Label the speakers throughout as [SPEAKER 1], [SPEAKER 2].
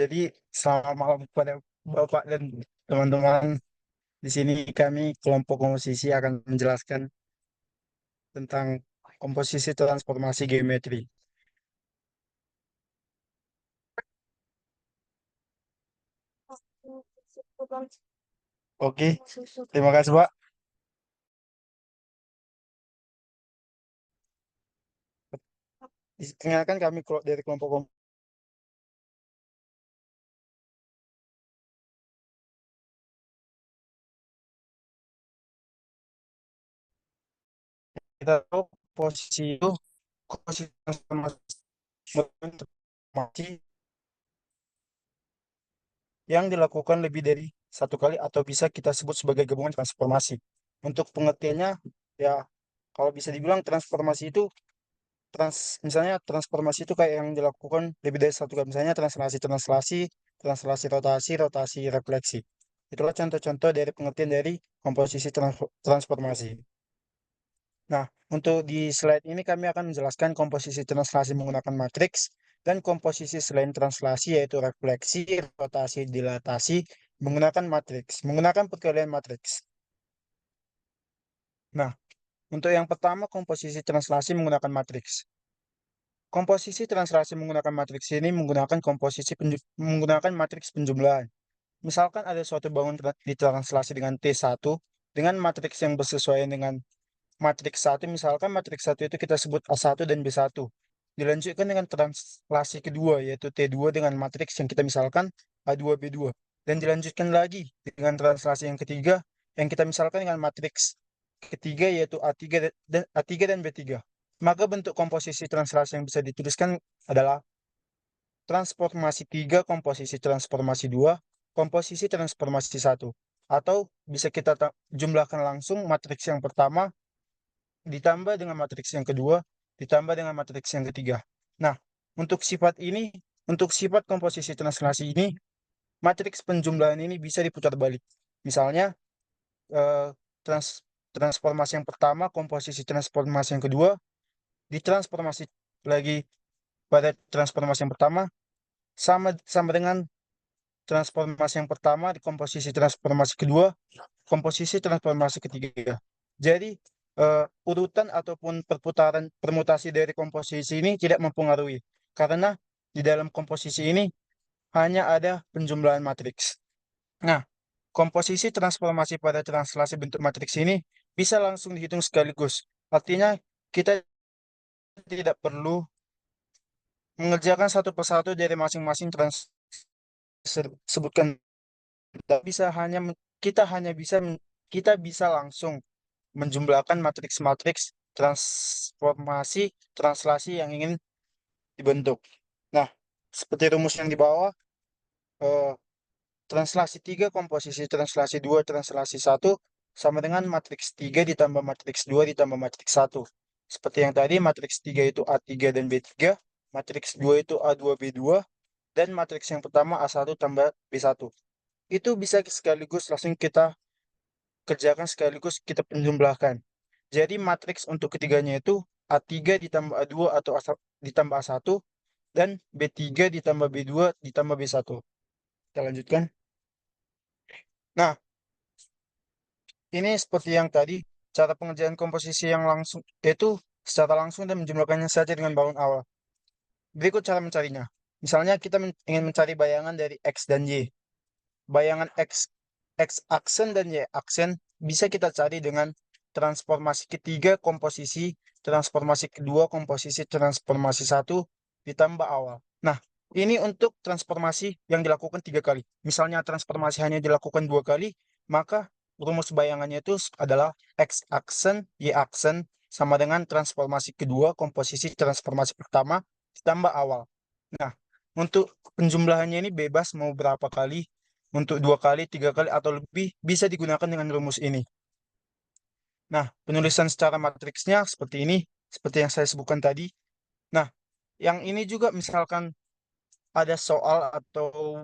[SPEAKER 1] Jadi selamat malam kepada Bapak dan teman-teman. Di sini kami kelompok komposisi akan menjelaskan tentang komposisi transformasi geometri. Oke, terima kasih Pak. Perkenalkan kami dari kelompok kita tahu posisi transformasi yang dilakukan lebih dari satu kali atau bisa kita sebut sebagai gabungan transformasi. Untuk pengertiannya, ya kalau bisa dibilang transformasi itu misalnya transformasi itu kayak yang dilakukan lebih dari satu kali, misalnya translasi rotasi, rotasi refleksi. Itulah contoh-contoh dari pengertian dari komposisi transformasi. Nah, untuk di slide ini kami akan menjelaskan komposisi translasi menggunakan matriks dan komposisi selain translasi yaitu refleksi, rotasi, dilatasi menggunakan matriks, menggunakan perkalian matriks. Nah, untuk yang pertama komposisi translasi menggunakan matriks. Komposisi translasi menggunakan matriks ini menggunakan matriks penjumlahan. Misalkan ada suatu bangun ditranslasi dengan T1 dengan matriks yang bersesuaian dengan matriks satu, misalkan matriks satu itu kita sebut A1 dan B1. Dilanjutkan dengan translasi kedua yaitu T2 dengan matriks yang kita misalkan A2 B2. Dan dilanjutkan lagi dengan translasi yang ketiga yang kita misalkan dengan matriks ketiga yaitu A3 dan B3. Maka bentuk komposisi translasi yang bisa dituliskan adalah transformasi 3 komposisi transformasi 2 komposisi transformasi satu. Atau bisa kita jumlahkan langsung matriks yang pertama ditambah dengan matriks yang kedua ditambah dengan matriks yang ketiga. Nah, untuk sifat ini, untuk sifat komposisi translasi ini, matriks penjumlahan ini bisa diputar balik. Misalnya, eh, transformasi yang pertama, komposisi transformasi yang kedua, ditransformasi lagi pada transformasi yang pertama, sama sama dengan transformasi yang pertama di komposisi transformasi kedua, komposisi transformasi ketiga. Jadi urutan ataupun permutasi dari komposisi ini tidak mempengaruhi karena di dalam komposisi ini hanya ada penjumlahan matriks. Nah, komposisi transformasi pada translasi bentuk matriks ini bisa langsung dihitung sekaligus. Artinya kita tidak perlu mengerjakan satu persatu dari masing-masing sebutkan. Tidak bisa kita hanya bisa kita bisa langsung menjumlahkan matriks-matriks transformasi translasi yang ingin dibentuk. Nah, seperti rumus yang di bawah, eh, translasi 3 komposisi translasi 2 translasi satu sama dengan matriks 3 ditambah matriks 2 ditambah matriks satu. Seperti yang tadi, matriks 3 itu A3 dan B3, matriks 2 itu A2 B2, dan matriks yang pertama A1 tambah B1. Itu bisa sekaligus langsung kita kerjakan sekaligus kita penjumlahkan. Jadi matriks untuk ketiganya itu A3 ditambah A2 atau ditambah A1 dan B3 ditambah B2 ditambah B1. Kita lanjutkan. Nah, ini seperti yang tadi, cara pengerjaan komposisi yang langsung yaitu secara langsung dan menjumlahkannya saja dengan bangun awal. Berikut cara mencarinya. Misalnya kita ingin mencari bayangan dari X dan Y. Bayangan X aksen dan Y aksen bisa kita cari dengan transformasi ketiga komposisi, transformasi kedua komposisi, transformasi satu ditambah awal. Nah, ini untuk transformasi yang dilakukan 3 kali. Misalnya transformasi hanya dilakukan 2 kali, maka rumus bayangannya itu adalah X aksen, Y aksen sama dengan transformasi kedua komposisi transformasi pertama ditambah awal. Nah, untuk penjumlahannya ini bebas mau berapa kali, untuk 2 kali, 3 kali, atau lebih, bisa digunakan dengan rumus ini. Nah, penulisan secara matriksnya seperti ini, seperti yang saya sebutkan tadi. Nah, yang ini juga misalkan ada soal atau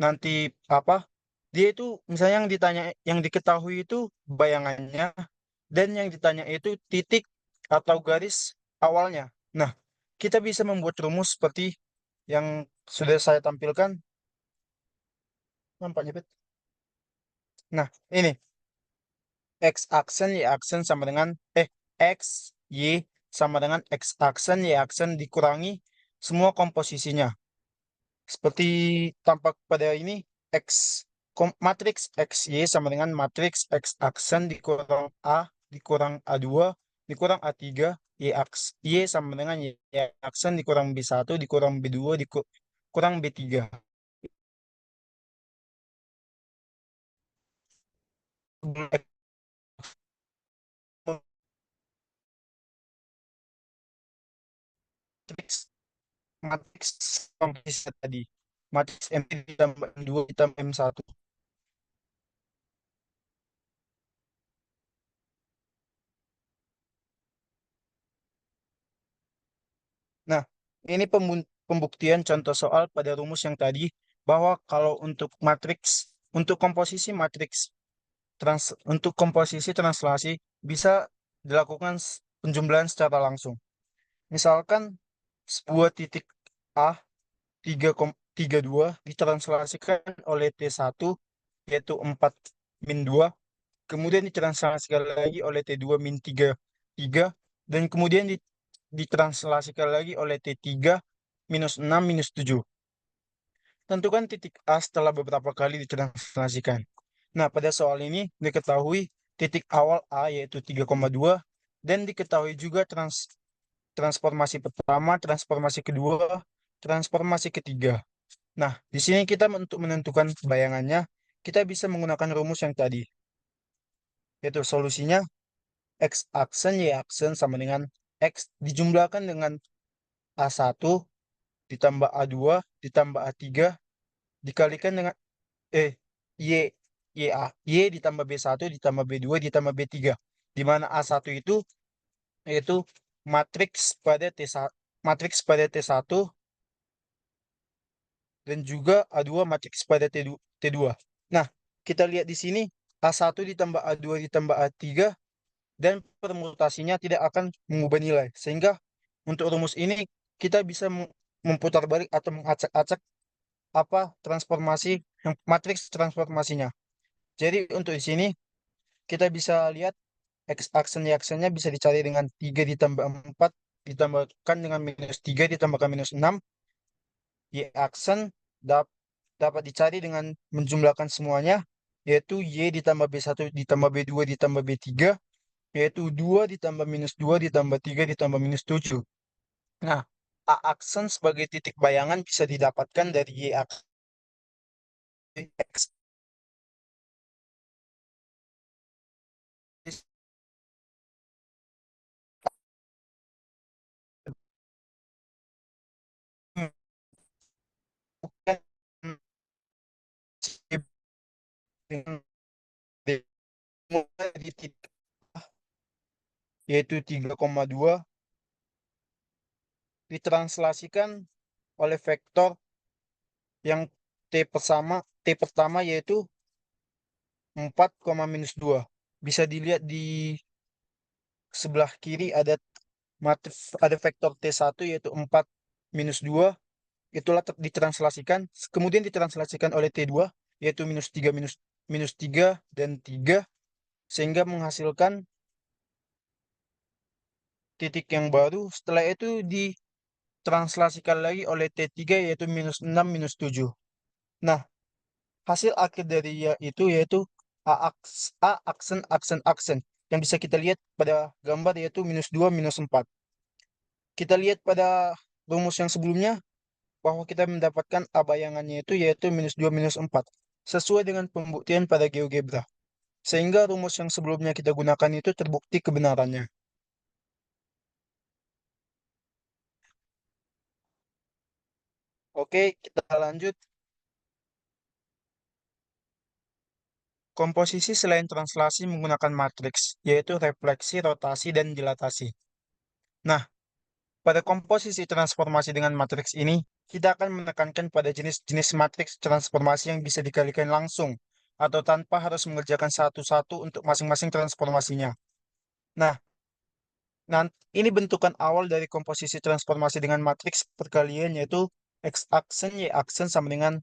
[SPEAKER 1] nanti apa, dia itu misalnya yang ditanya, yang diketahui itu bayangannya, dan yang ditanya itu titik atau garis awalnya. Nah, kita bisa membuat rumus seperti yang sudah saya tampilkan, nampaknya Bet. Nah, ini X aksen Y aksen sama dengan X Y sama dengan X aksen Y aksen dikurangi semua komposisinya. Seperti tampak pada ini, X matriks XY sama dengan matriks X aksen dikurang A dikurang A2 dikurang A3 Y sama dengan Y aksen dikurang B1 dikurang B2 dikurang B3. Matriks matriks komposisi tadi. Matriks M ditambah M2 ditambah M1. Nah, ini pembuktian contoh soal pada rumus yang tadi bahwa kalau untuk matriks, untuk komposisi matriks untuk komposisi translasi bisa dilakukan penjumlahan secara langsung. Misalkan sebuah titik A 3,32 ditranslasikan oleh T1 yaitu 4 min 2, kemudian ditranslasikan lagi oleh T2 min 3 dan kemudian ditranslasikan lagi oleh T3 minus 6 minus 7. Tentukan titik A setelah beberapa kali ditranslasikan. Nah, pada soal ini diketahui titik awal A yaitu 3,2 dan diketahui juga transformasi pertama, transformasi kedua, transformasi ketiga. Nah, di sini kita untuk menentukan bayangannya, kita bisa menggunakan rumus yang tadi, yaitu solusinya X aksen Y aksen sama dengan X dijumlahkan dengan A1 ditambah A2 ditambah A3 dikalikan dengan Y Y ditambah B1 ditambah B2 ditambah B3, di mana A1 itu yaitu matriks pada T1 dan juga A2 matriks pada T2. Nah, kita lihat di sini A1 ditambah A2 ditambah A3 dan permutasinya tidak akan mengubah nilai. Sehingga untuk rumus ini kita bisa memutar balik atau mengacak-acak apa transformasi matriks transformasinya. Jadi untuk di sini kita bisa lihat X aksen Y aksennya bisa dicari dengan 3 ditambah 4 ditambahkan dengan minus 3 ditambahkan minus 6. Y aksen dapat dicari dengan menjumlahkan semuanya, yaitu Y ditambah B1 ditambah B2 ditambah B3, yaitu 2 ditambah minus 2 ditambah 3 ditambah minus 7. Nah, A aksen sebagai titik bayangan bisa didapatkan dari Y aksen X. Di titik yaitu 3,2 ditranslasikan oleh vektor yang T pertama yaitu 4, minus 2. Bisa dilihat di sebelah kiri ada vektor T1 yaitu 4 minus 2. Itulah ditranslasikan. Kemudian ditranslasikan oleh T2 yaitu minus 3 minus 3 dan 3. Sehingga menghasilkan titik yang baru. Setelah itu ditranslasikan lagi oleh T3 yaitu minus 6 minus 7. Nah, hasil akhir dari itu yaitu A aksen aksen aksen yang bisa kita lihat pada gambar yaitu minus 2 minus 4. Kita lihat pada rumus yang sebelumnya bahwa kita mendapatkan A bayangannya itu yaitu minus 2 minus 4 sesuai dengan pembuktian pada GeoGebra. Sehingga rumus yang sebelumnya kita gunakan itu terbukti kebenarannya. Oke, kita lanjut. Komposisi selain translasi menggunakan matriks, yaitu refleksi, rotasi, dan dilatasi. Nah, pada komposisi transformasi dengan matriks ini, kita akan menekankan pada jenis-jenis matriks transformasi yang bisa dikalikan langsung atau tanpa harus mengerjakan satu-satu untuk masing-masing transformasinya. Nah, ini bentukan awal dari komposisi transformasi dengan matriks perkalian yaitu X aksen Y aksen sama dengan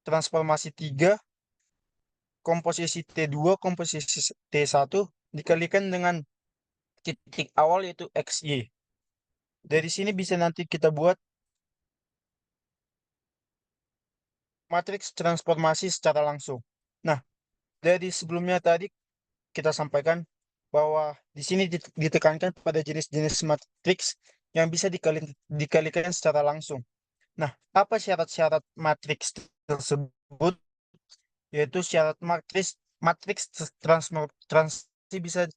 [SPEAKER 1] transformasi 3 komposisi T2 komposisi T1 dikalikan dengan titik awal yaitu XY. Dari sini bisa nanti kita buat matriks transformasi secara langsung. Nah, dari sebelumnya tadi kita sampaikan bahwa di sini ditekankan pada jenis-jenis matriks yang bisa dikalikan secara langsung. Nah, apa syarat-syarat matriks tersebut? Yaitu syarat matriks matriks transi bisa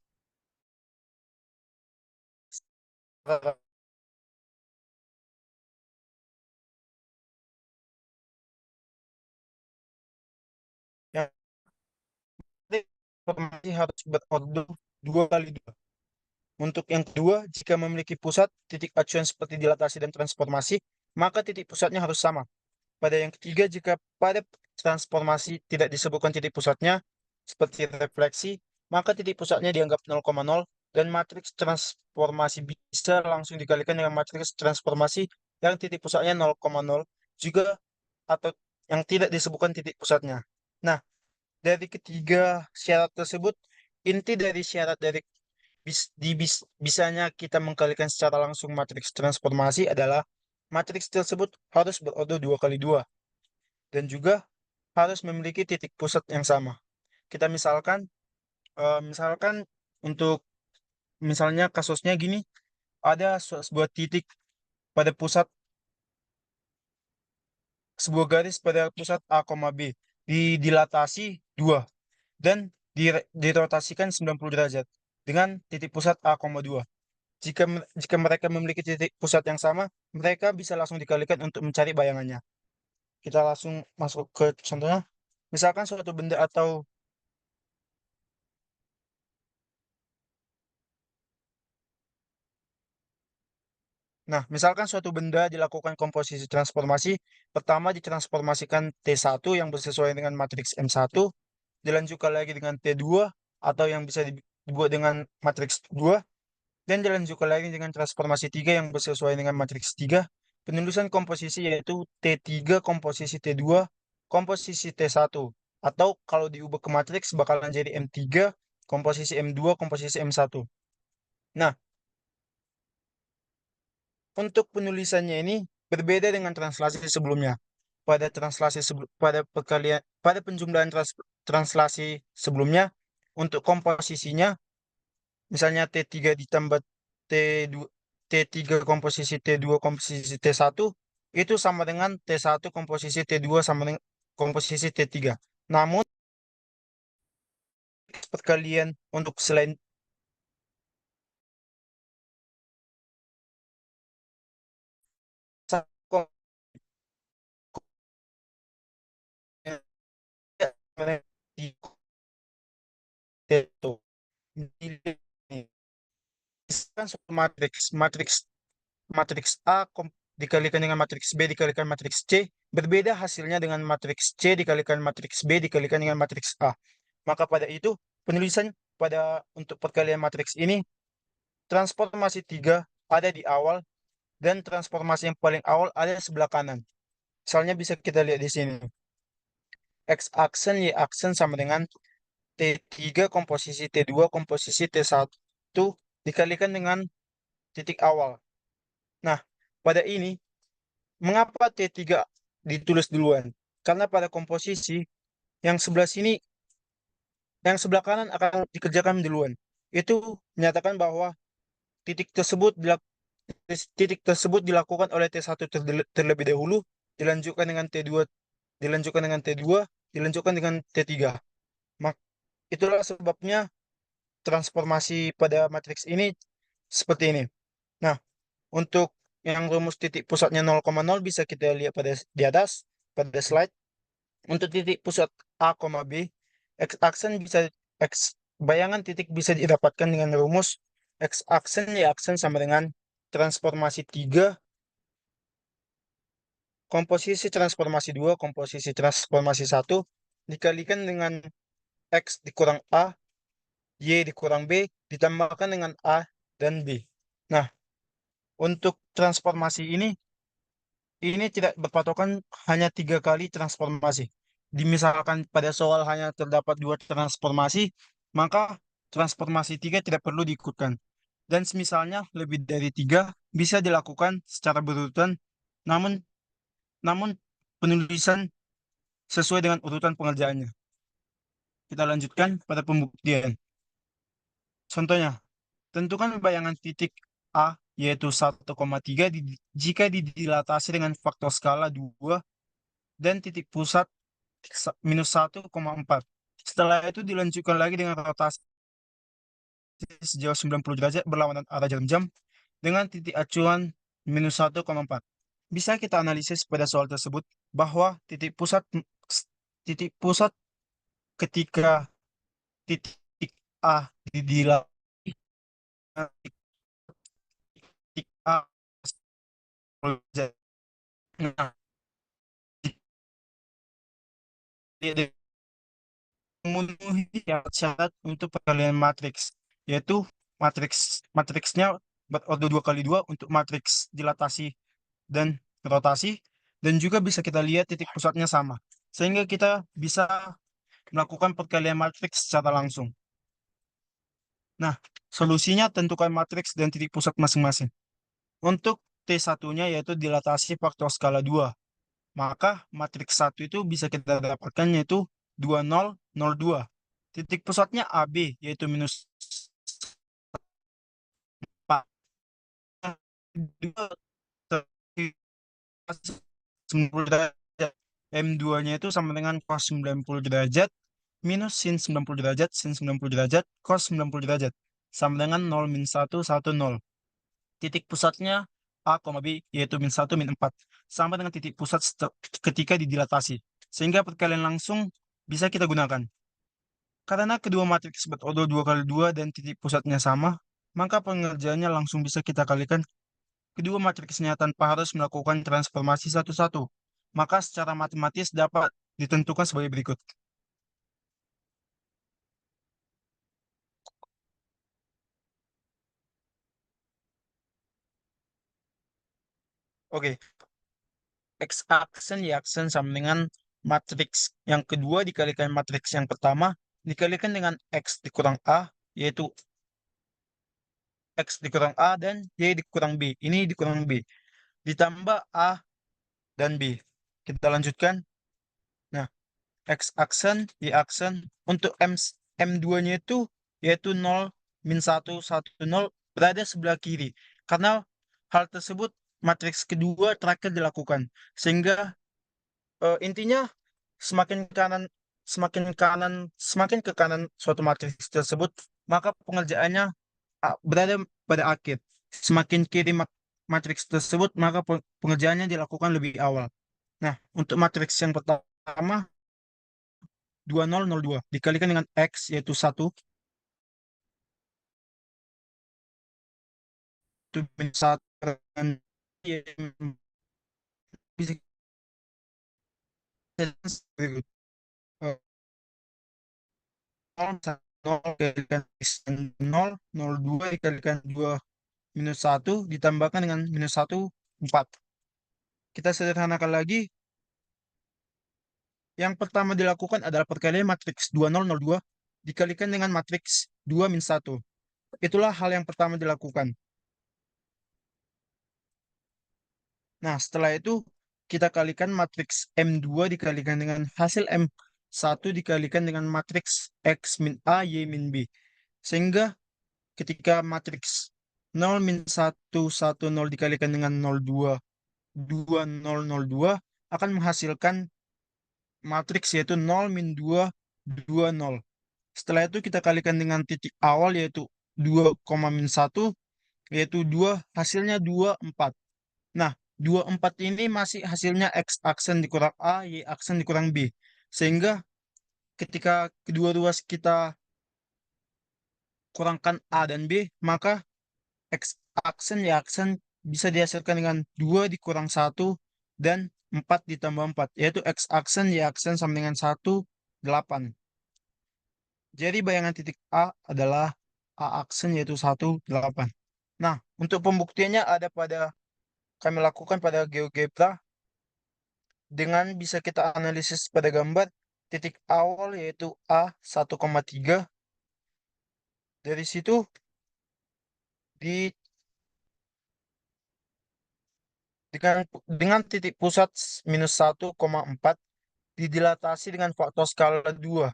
[SPEAKER 1] yang informasi harus berorder 2 kali 2. Untuk yang kedua, jika memiliki pusat titik acuan seperti dilatasi dan transformasi, maka titik pusatnya harus sama. Pada yang ketiga, jika pada transformasi tidak disebutkan titik pusatnya, seperti refleksi, maka titik pusatnya dianggap 0,0 dan matriks transformasi bisa langsung dikalikan dengan matriks transformasi yang titik pusatnya 0,0 juga atau yang tidak disebutkan titik pusatnya. Nah, dari ketiga syarat tersebut, inti dari syarat dari bisanya kita mengkalikan secara langsung matriks transformasi adalah matriks tersebut harus berorder 2 kali 2 dan juga harus memiliki titik pusat yang sama. Kita misalkan untuk misalnya kasusnya gini, ada sebuah titik pada pusat, sebuah garis pada pusat A, B, dilatasi 2 dan dirotasikan 90 derajat dengan titik pusat A, 2. Jika mereka memiliki titik pusat yang sama, mereka bisa langsung dikalikan untuk mencari bayangannya. Kita langsung masuk ke contohnya. Misalkan suatu benda atau misalkan suatu benda dilakukan komposisi transformasi, pertama ditransformasikan T1 yang bersesuaian dengan matriks M1, dilanjutkan lagi dengan T2 atau yang bisa dibuat dengan matriks 2, dan dilanjutkan lagi dengan transformasi 3 yang bersesuaian dengan matriks 3. Penulisan komposisi yaitu T3 komposisi T2 komposisi T1. Atau kalau diubah ke matriks bakalan jadi M3 komposisi M2 komposisi M1. Nah, untuk penulisannya ini berbeda dengan translasi sebelumnya. Pada penjumlahan translasi sebelumnya, untuk komposisinya misalnya T3 ditambah T2, T3 komposisi T2 komposisi T1 itu sama dengan T1 komposisi T2 sama dengan komposisi T3. Namun perkalian untuk selain itu kan suatu matriks matriks A dikalikan dengan matriks B dikalikan matriks C berbeda hasilnya dengan matriks C dikalikan matriks B dikalikan dengan matriks A. Maka pada itu penulisan pada untuk perkalian matriks ini transformasi 3 ada di awal dan transformasi yang paling awal ada di sebelah kanan. Misalnya bisa kita lihat di sini. X aksen Y aksen sama dengan T3 komposisi T2 komposisi T1 dikalikan dengan titik awal. Nah, pada ini mengapa T3 ditulis duluan? Karena pada komposisi yang sebelah sini, yang sebelah kanan akan dikerjakan duluan. Itu menyatakan bahwa titik tersebut titik tersebut dilakukan oleh T1 terlebih dahulu, dilanjutkan dengan T2, dilanjutkan dengan T2, dilanjutkan dengan T3. Mak itulah sebabnya transformasi pada matriks ini seperti ini. Nah, untuk yang rumus titik pusatnya 0,0 bisa kita lihat di atas pada slide. Untuk titik pusat A, B, X aksen bisa bayangan titik bisa didapatkan dengan rumus X aksen Y aksen sama dengan transformasi 3 komposisi transformasi 2 komposisi transformasi 1 dikalikan dengan X dikurang A, Y dikurang B, ditambahkan dengan A dan B. Nah, untuk transformasi ini ini tidak berpatokan hanya 3 kali transformasi. Dimisalkan pada soal hanya terdapat 2 transformasi, maka transformasi 3 tidak perlu diikutkan. Dan semisalnya lebih dari 3 bisa dilakukan secara berurutan, namun namun penulisan sesuai dengan urutan pengerjaannya. Kita lanjutkan pada pembuktian. Contohnya, tentukan bayangan titik A yaitu 1,3 jika didilatasi dengan faktor skala 2 dan titik pusat minus 1,4. Setelah itu dilanjutkan lagi dengan rotasi sejauh 90 derajat berlawanan arah jarum jam dengan titik acuan minus 1,4. Bisa kita analisis pada soal tersebut bahwa titik pusat ketika titik A didilatasi titik A nah, memenuhi syarat untuk perkalian matriks, yaitu matriksnya berorder 2 kali 2 untuk matriks dilatasi dan rotasi, dan juga bisa kita lihat titik pusatnya sama, sehingga kita bisa melakukan perkalian matriks secara langsung. Nah, solusinya tentukan matriks dan titik pusat masing-masing. Untuk T1-nya yaitu dilatasi faktor skala 2, maka matriks 1 itu bisa kita dapatkan yaitu 2002. Titik pusatnya AB yaitu minus 4. 90 derajat. M2-nya itu sama dengan cos 90 derajat minus sin 90 derajat sin 90 derajat cos 90 derajat sama dengan 0 min 1 1 0. Titik pusatnya A, B yaitu min 1 min 4 sama dengan titik pusat ketika didilatasi. Sehingga perkalian langsung bisa kita gunakan. Karena kedua matriks berorder 2 kali 2 dan titik pusatnya sama, maka pengerjaannya langsung bisa kita kalikan kedua matriksnya tanpa harus melakukan transformasi satu-satu. Maka secara matematis dapat ditentukan sebagai berikut. Oke, X aksen Y aksen sama dengan matriks yang kedua dikalikan matriks yang pertama dikalikan dengan X dikurang A, yaitu X dikurang A dan Y dikurang B. Ini dikurang B. Ditambah A dan B. Kita lanjutkan. Nah, X aksen, Y aksen. Untuk M2-nya itu yaitu 0, min 1, 1, 0 berada sebelah kiri. Karena hal tersebut matriks kedua terakhir dilakukan. Sehingga intinya semakin kanan, semakin ke kanan suatu matriks tersebut, maka pengerjaannya berada pada akhir. Semakin kiri matriks tersebut, maka pengerjaannya dilakukan lebih awal. Nah, untuk matriks yang pertama 2002 dikalikan dengan X yaitu 1 itu min 1 dan bisa kita 0 dikalikan X 0, 02 dikalikan 2 minus 1 ditambahkan dengan minus 1, 4. Kita sederhanakan lagi. Yang pertama dilakukan adalah perkalian matriks 2002 dikalikan dengan matriks 2 min 1. Itulah hal yang pertama dilakukan. Nah, setelah itu kita kalikan matriks M2 dikalikan dengan hasil M1 dikalikan dengan matriks X min A, Y min B. Sehingga ketika matriks 0 min 1, 1, 0 dikalikan dengan 02, 2, 0, 02 akan menghasilkan matriks yaitu 0 min 2, 2, 0. Setelah itu kita kalikan dengan titik awal yaitu 2, min 1 yaitu 2 hasilnya 2, 4. Nah, 2, 4 ini masih hasilnya X aksen dikurang A, Y aksen dikurang B. Sehingga ketika kedua ruas kita kurangkan A dan B, maka X aksen Y aksen bisa dihasilkan dengan 2 dikurang 1 dan 4 ditambah 4, yaitu X aksen Y aksen sama dengan 1, 8. Jadi bayangan titik A adalah A aksen yaitu 1, 8. Nah, untuk pembuktiannya ada kami lakukan pada GeoGebra. dengan bisa kita analisis pada gambar titik awal yaitu A 1,3. Dari situ di dengan titik pusat minus 1,4 didilatasi dengan faktor skala 2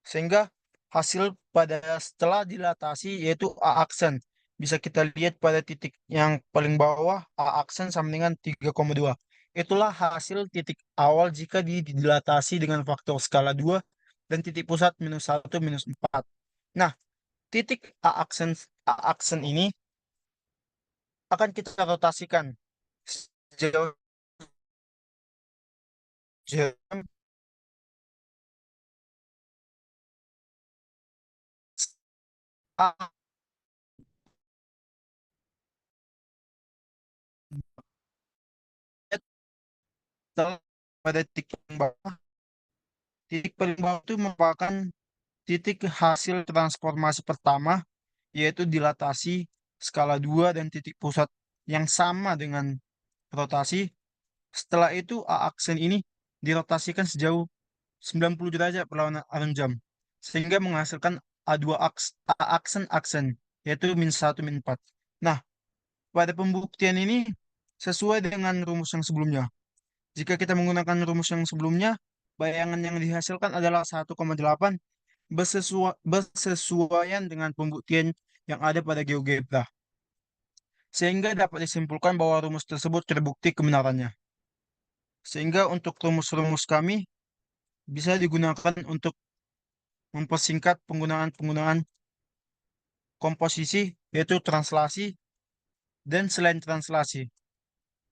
[SPEAKER 1] sehingga hasil pada setelah dilatasi yaitu A aksen bisa kita lihat pada titik yang paling bawah A aksen sama dengan 3,2. Itulah hasil titik awal jika didilatasi dengan faktor skala 2 dan titik pusat minus 1 minus 4. Nah, titik A aksen ini akan kita rotasikan sejauh jam A setelah pada titik yang bawah. Titik paling bawah itu merupakan titik hasil transformasi pertama, yaitu dilatasi skala 2 dan titik pusat yang sama dengan rotasi. Setelah itu A aksen ini dirotasikan sejauh 90 derajat berlawanan arus jam, sehingga menghasilkan A2 A aksen, yaitu min 1 min 4. Nah, pada pembuktian ini sesuai dengan rumus yang sebelumnya. Jika kita menggunakan rumus yang sebelumnya, bayangan yang dihasilkan adalah 1,8 bersesuaian dengan pembuktian yang ada pada GeoGebra. Sehingga dapat disimpulkan bahwa rumus tersebut terbukti kebenarannya. Sehingga untuk rumus-rumus kami bisa digunakan untuk mempersingkat penggunaan-penggunaan komposisi, yaitu translasi dan selain translasi.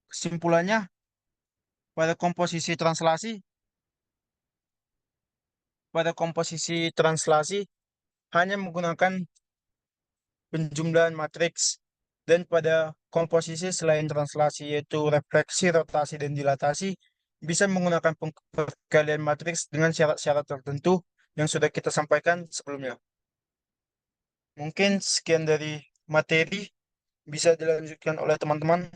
[SPEAKER 1] Kesimpulannya, pada komposisi translasi, hanya menggunakan penjumlahan matriks dan pada komposisi selain translasi yaitu refleksi, rotasi, dan dilatasi bisa menggunakan perkalian matriks dengan syarat-syarat tertentu yang sudah kita sampaikan sebelumnya. Mungkin sekian dari materi bisa dilanjutkan oleh teman-teman.